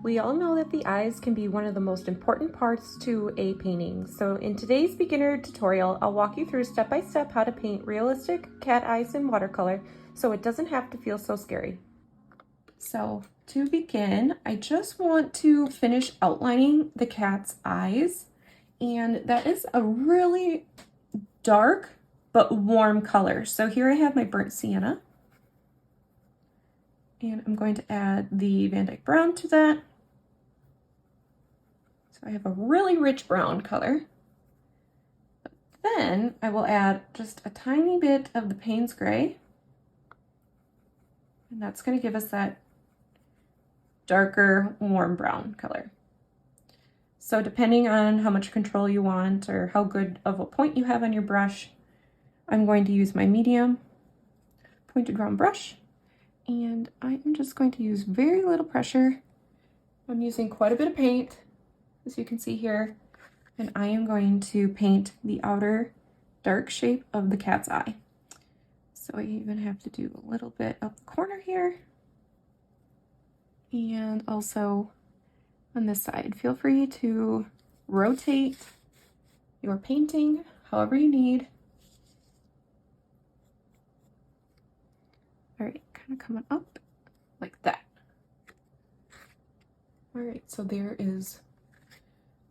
We all know that the eyes can be one of the most important parts to a painting. So in today's beginner tutorial, I'll walk you through step by step how to paint realistic cat eyes in watercolor so it doesn't have to feel so scary. So to begin, I just want to finish outlining the cat's eyes. And that is a really dark but warm color. So here I have my burnt sienna. And I'm going to add the Van Dyke brown to that. So I have a really rich brown color. Then I will add just a tiny bit of the Payne's Gray. And that's going to give us that darker, warm brown color. So depending on how much control you want or how good of a point you have on your brush, I'm going to use my medium pointed round brush. And I am just going to use very little pressure. I'm using quite a bit of paint, as you can see here. And I am going to paint the outer dark shape of the cat's eye. So I even have to do a little bit up the corner here. And also on this side, feel free to rotate your painting however you need. All right, kind of coming up like that. All right, so there is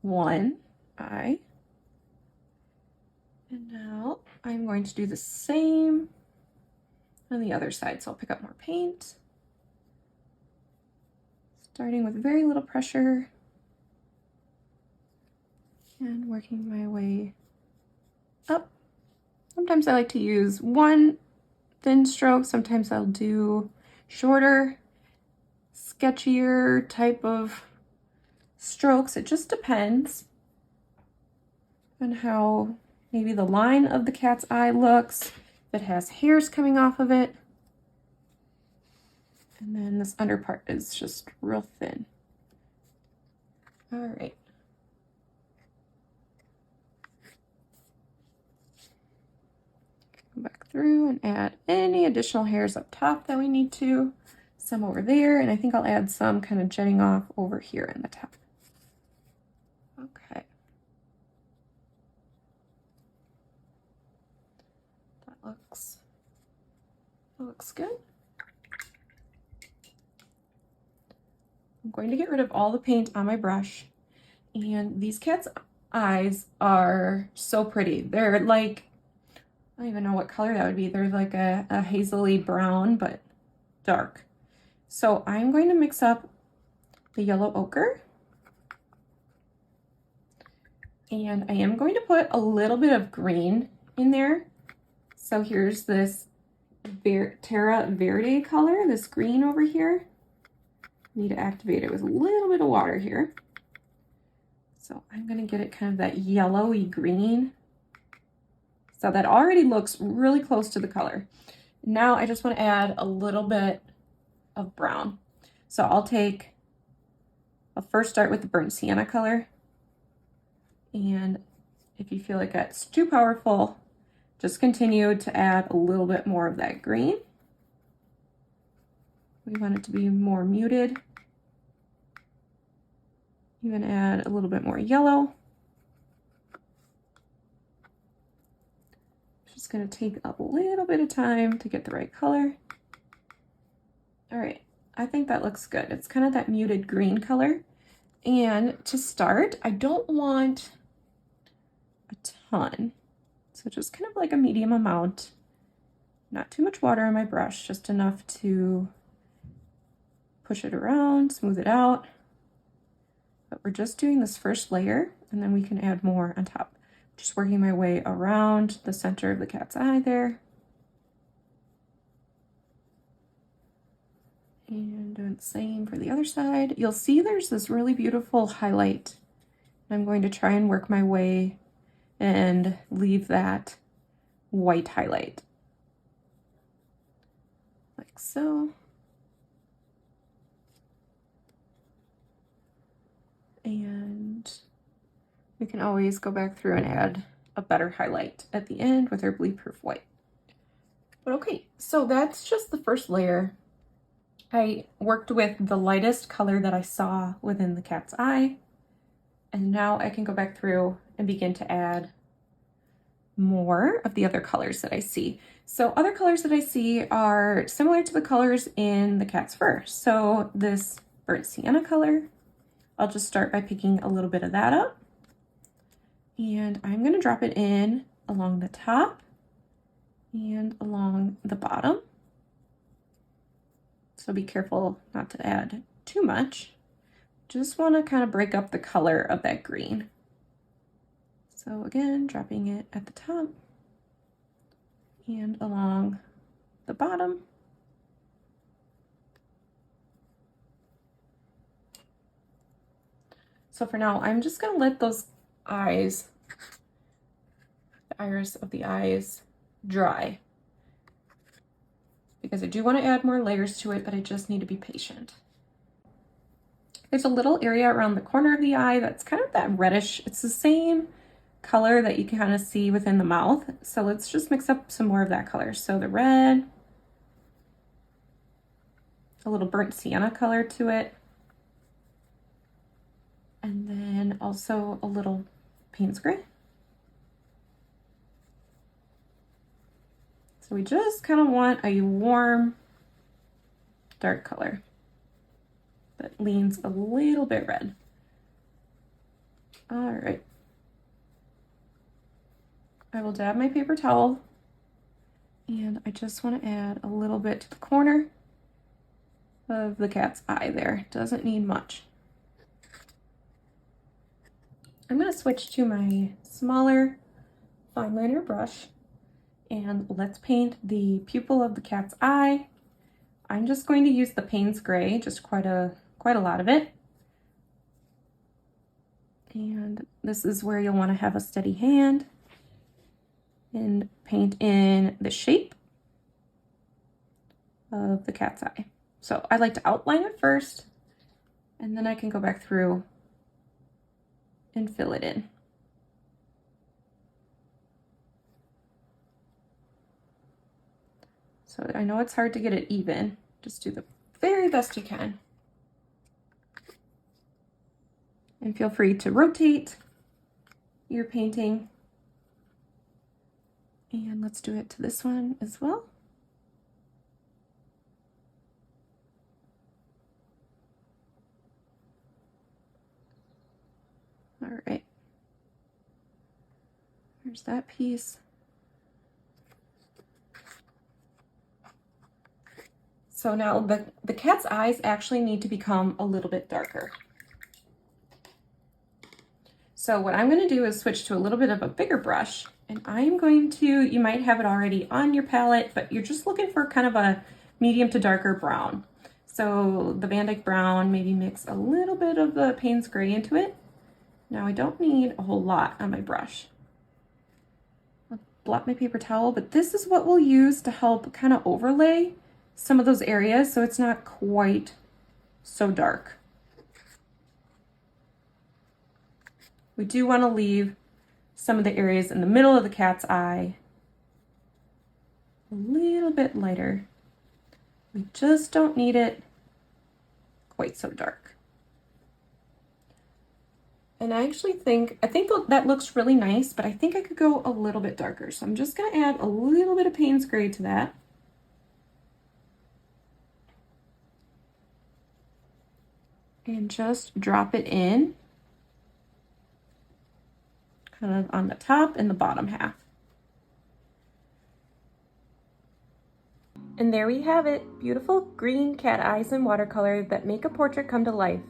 one eye. And now I'm going to do the same on the other side. So I'll pick up more paint, starting with very little pressure and working my way up. Sometimes I like to use one thin stroke. Sometimes I'll do shorter, sketchier type of strokes. It just depends on how maybe the line of the cat's eye looks, if it has hairs coming off of it. And then this under part is just real thin. All right. Go back through and add any additional hairs up top that we need to. Some over there, and I think I'll add some kind of jetting off over here in the top. Okay. That looks good. I'm going to get rid of all the paint on my brush. And these cat's eyes are so pretty. They're like, I don't even know what color that would be. They're like a hazily brown, but dark. So I'm going to mix up the yellow ochre. And I am going to put a little bit of green in there. So here's this Terra Verde color, this green over here. Need to activate it with a little bit of water here. So I'm going to get it kind of that yellowy green. So that already looks really close to the color. Now I just want to add a little bit of brown. So I'll first start with the burnt sienna color. And if you feel like that's too powerful, just continue to add a little bit more of that green. We want it to be more muted. Even add a little bit more yellow. Just going to take a little bit of time to get the right color. All right, I think that looks good. It's kind of that muted green color. And to start, I don't want a ton. So just kind of like a medium amount. Not too much water on my brush, just enough to push it around, smooth it out. But we're just doing this first layer, and then we can add more on top. Just working my way around the center of the cat's eye there. And doing the same for the other side. You'll see there's this really beautiful highlight. I'm going to try and work my way and leave that white highlight. Like so. And we can always go back through and add a better highlight at the end with our bleed proof white. But okay, so that's just the first layer I worked with the lightest color that I saw within the cat's eye, and now I can go back through and begin to add more of the other colors that I see. So other colors that I see are similar to the colors in the cat's fur. So this burnt sienna color, I'll just start by picking a little bit of that up. And I'm gonna drop it in along the top and along the bottom. So be careful not to add too much. Just wanna kind of break up the color of that green. So again, dropping it at the top and along the bottom. So for now, I'm just gonna let those eyes, the iris of the eyes, dry, because I do want to add more layers to it, but I just need to be patient. There's a little area around the corner of the eye that's kind of that reddish. It's the same color that you can kind of see within the mouth. So let's just mix up some more of that color. So the red, a little burnt sienna color to it, and then also a little Payne's gray. So we just kind of want a warm, dark color that leans a little bit red. All right. I will dab my paper towel, and I just want to add a little bit to the corner of the cat's eye there. Doesn't need much. I'm going to switch to my smaller fine liner brush, and let's paint the pupil of the cat's eye. I'm just going to use the Payne's gray, just quite a lot of it. And this is where you'll want to have a steady hand and paint in the shape of the cat's eye. So I like to outline it first, and then I can go back through and fill it in. So I know it's hard to get it even. Just do the very best you can. And feel free to rotate your painting. And let's do it to this one as well. All right. There's that piece. So now the cat's eyes actually need to become a little bit darker. So what I'm going to do is switch to a little bit of a bigger brush, and I'm going to, you might have it already on your palette, but you're just looking for kind of a medium to darker brown. So the Van Dyke brown, maybe mix a little bit of the Payne's gray into it. Now I don't need a whole lot on my brush. I'll blot my paper towel, but this is what we'll use to help kind of overlay some of those areas so it's not quite so dark. We do want to leave some of the areas in the middle of the cat's eye a little bit lighter. We just don't need it quite so dark. And I actually think that looks really nice, but I think I could go a little bit darker. So I'm just going to add a little bit of Payne's gray to that. And just drop it in kind of on the top and the bottom half. And there we have it, beautiful green cat eyes in watercolor that make a portrait come to life.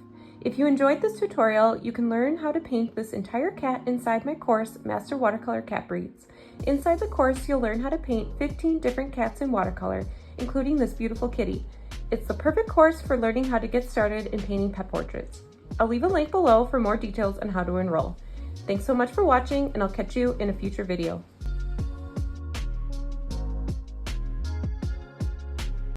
If you enjoyed this tutorial, you can learn how to paint this entire cat inside my course, Master Watercolor Cat Breeds. Inside the course, you'll learn how to paint 15 different cats in watercolor, including this beautiful kitty. It's the perfect course for learning how to get started in painting pet portraits. I'll leave a link below for more details on how to enroll. Thanks so much for watching, and I'll catch you in a future video.